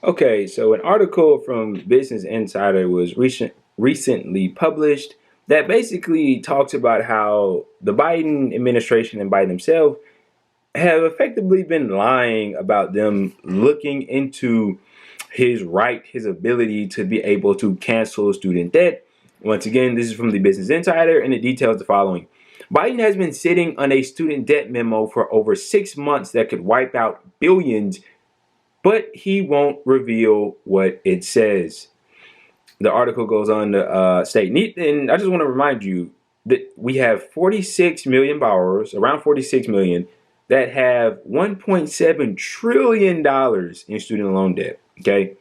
Okay, so an article from Business Insider was recently published that basically talks about how the Biden administration and Biden himself have effectively been lying about them looking into his ability to be able to cancel student debt. Once again, this is from the Business Insider, and it details the following. Biden has been sitting on a student debt memo for over 6 months that could wipe out billions, but he won't reveal what it says. The article goes on to state, and I just want to remind you that we have 46 million borrowers, around 46 million, that have $1.7 trillion in student loan debt. Okay.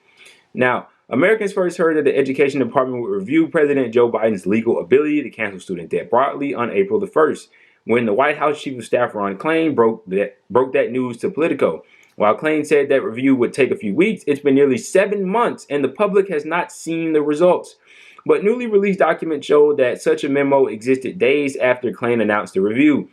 Now, Americans first heard that the Education Department would review President Joe Biden's legal ability to cancel student debt broadly on April the 1st, when the White House Chief of Staff Ron Klain broke that news to Politico. While Klain said that review would take a few weeks, it's been nearly 7 months and the public has not seen the results. But newly released documents show that such a memo existed days after Klain announced the review.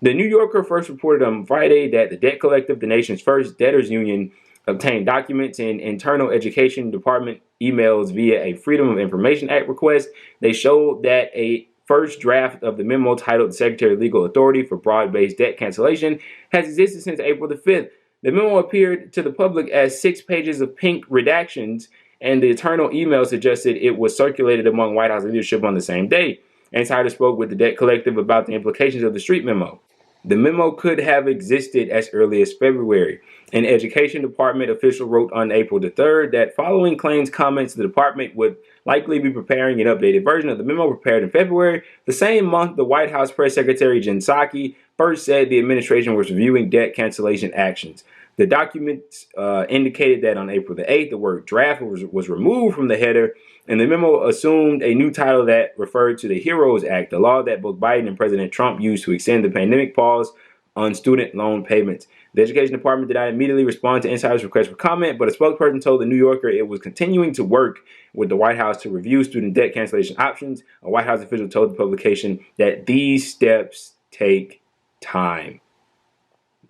The New Yorker first reported on Friday that the debt collective, the nation's first debtors union, obtained documents in internal education department emails via a Freedom of Information Act request. They showed that a first draft of the memo titled the Secretary of Legal Authority for Broad-Based Debt Cancellation has existed since April the 5th. The memo appeared to the public as 6 pages of pink redactions, and the internal email suggested it was circulated among White House leadership on the same day. Insiders spoke with the debt collective about the implications of the street memo. The memo could have existed as early as February. An Education Department official wrote on April the 3rd that following Klain's comments, the department would likely be preparing an updated version of the memo prepared in February. The same month, the White House Press Secretary Jen Psaki first said the administration was reviewing debt cancellation actions. The documents indicated that on April the 8th, the word draft was removed from the header, and the memo assumed a new title that referred to the HEROES Act, the law that both Biden and President Trump used to extend the pandemic pause on student loan payments. The Education Department did not immediately respond to insiders' request for comment, but a spokesperson told the New Yorker it was continuing to work with the White House to review student debt cancellation options. A White House official told the publication that these steps take time.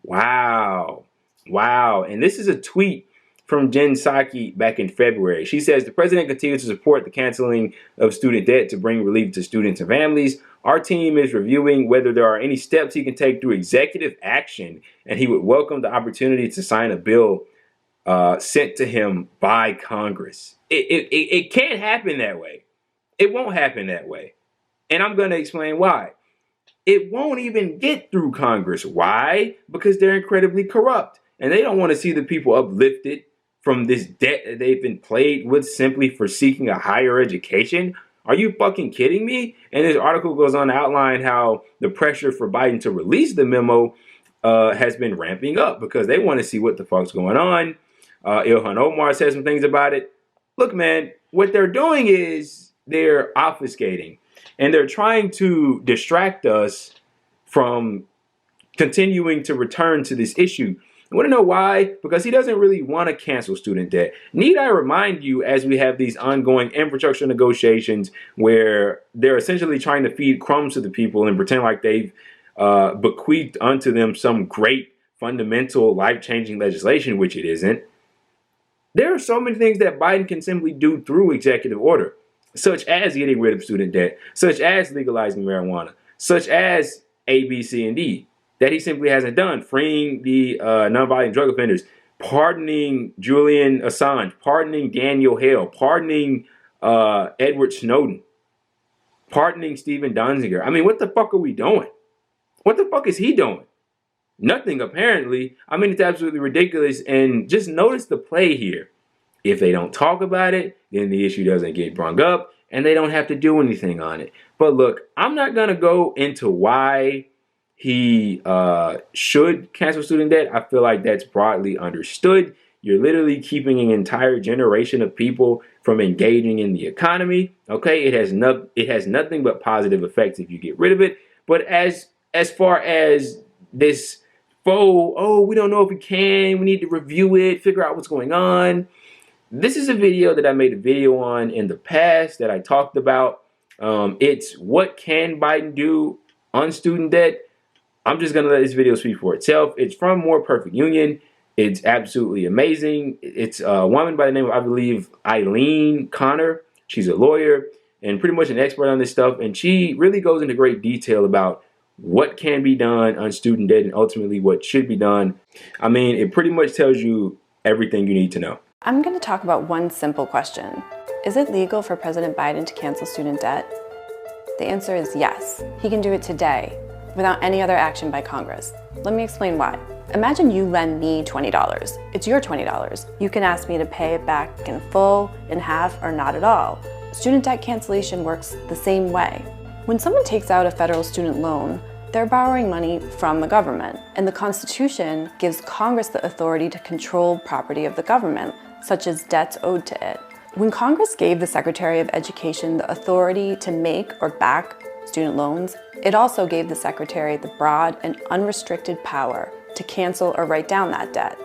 Wow. Wow. And this is a tweet from Jen Psaki back in February. She says the president continues to support the canceling of student debt to bring relief to students and families. Our team is reviewing whether there are any steps he can take through executive action, and he would welcome the opportunity to sign a bill sent to him by Congress. It can't happen that way. It won't happen that way. And I'm going to explain why. It won't even get through Congress. Why? Because they're incredibly corrupt. And they don't want to see the people uplifted from this debt that they've been plagued with simply for seeking a higher education. Are you fucking kidding me? And this article goes on to outline how the pressure for Biden to release the memo has been ramping up because they want to see what the fuck's going on. Ilhan Omar says some things about it. Look, man, what they're doing is they're obfuscating. And they're trying to distract us from continuing to return to this issue. You want to know why? Because he doesn't really want to cancel student debt. Need I remind you, as we have these ongoing infrastructure negotiations where they're essentially trying to feed crumbs to the people and pretend like they've bequeathed unto them some great fundamental life-changing legislation, which it isn't. There are so many things that Biden can simply do through executive order, such as getting rid of student debt, such as legalizing marijuana, such as A, B, C, and D, that he simply hasn't done. Freeing the nonviolent drug offenders, pardoning Julian Assange, pardoning Daniel Hale, pardoning Edward Snowden, pardoning Stephen Donziger. I mean, what the fuck are we doing? What the fuck is he doing? Nothing, apparently. I mean, it's absolutely ridiculous. And just notice the play here. If they don't talk about it, then the issue doesn't get brung up and they don't have to do anything on it. But look, I'm not going to go into why he should cancel student debt. I feel like that's broadly understood. You're literally keeping an entire generation of people from engaging in the economy. Okay, it has nothing but positive effects if you get rid of it. But as far as this we don't know if we can, we need to review it, figure out what's going on. This is a video that I made a video on in the past that I talked about. It's what can Biden do on student debt. I'm just going to let this video speak for itself. It's from More Perfect Union. It's absolutely amazing. It's a woman by the name of, I believe, Eileen Connor. She's a lawyer and pretty much an expert on this stuff. And she really goes into great detail about what can be done on student debt and ultimately what should be done. I mean, it pretty much tells you everything you need to know. I'm going to talk about one simple question. Is it legal for President Biden to cancel student debt? The answer is yes. He can do it today without any other action by Congress. Let me explain why. Imagine you lend me $20. It's your $20. You can ask me to pay it back in full, in half, or not at all. Student debt cancellation works the same way. When someone takes out a federal student loan, they're borrowing money from the government, and the Constitution gives Congress the authority to control property of the government, such as debts owed to it. When Congress gave the Secretary of Education the authority to make or back student loans, it also gave the Secretary the broad and unrestricted power to cancel or write down that debt.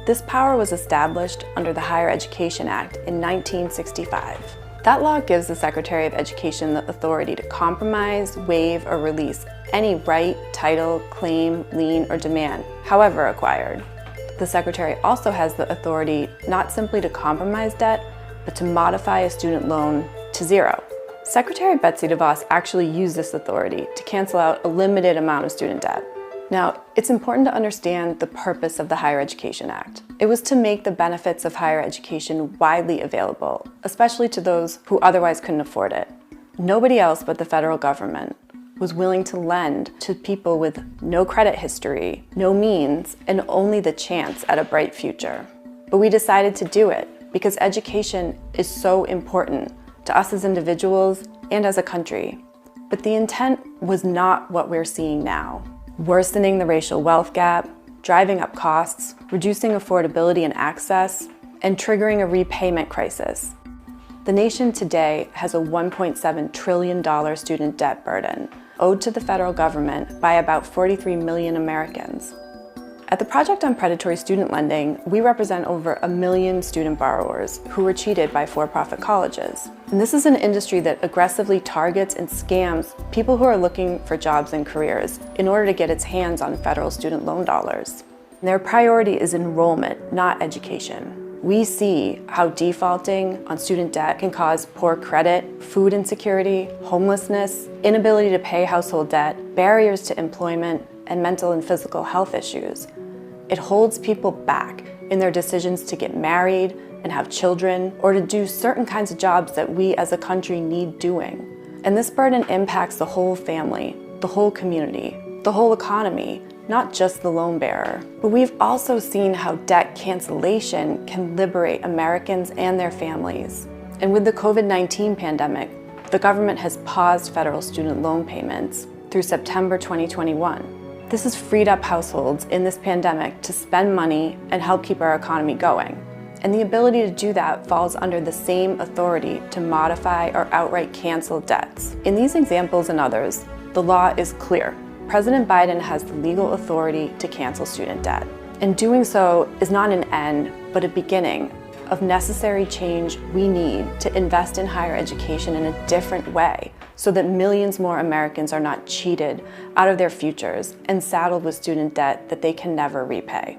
This power was established under the Higher Education Act in 1965. That law gives the Secretary of Education the authority to compromise, waive, or release any right, title, claim, lien, or demand, however acquired. The Secretary also has the authority not simply to compromise debt, but to modify a student loan to zero. Secretary Betsy DeVos actually used this authority to cancel out a limited amount of student debt. Now, it's important to understand the purpose of the Higher Education Act. It was to make the benefits of higher education widely available, especially to those who otherwise couldn't afford it. Nobody else but the federal government was willing to lend to people with no credit history, no means, and only the chance at a bright future. But we decided to do it because education is so important to us as individuals and as a country. But the intent was not what we're seeing now. Worsening the racial wealth gap, driving up costs, reducing affordability and access, and triggering a repayment crisis. The nation today has a $1.7 trillion student debt burden owed to the federal government by about 43 million Americans. At the Project on Predatory Student Lending, we represent over 1 million student borrowers who were cheated by for-profit colleges. And this is an industry that aggressively targets and scams people who are looking for jobs and careers in order to get its hands on federal student loan dollars. Their priority is enrollment, not education. We see how defaulting on student debt can cause poor credit, food insecurity, homelessness, inability to pay household debt, barriers to employment, and mental and physical health issues. It holds people back in their decisions to get married and have children, or to do certain kinds of jobs that we as a country need doing. And this burden impacts the whole family, the whole community, the whole economy, not just the loan bearer. But we've also seen how debt cancellation can liberate Americans and their families. And with the COVID-19 pandemic, the government has paused federal student loan payments through September 2021. This has freed up households in this pandemic to spend money and help keep our economy going. And the ability to do that falls under the same authority to modify or outright cancel debts. In these examples and others, the law is clear. President Biden has the legal authority to cancel student debt. And doing so is not an end, but a beginning of necessary change we need to invest in higher education in a different way, so that millions more Americans are not cheated out of their futures and saddled with student debt that they can never repay.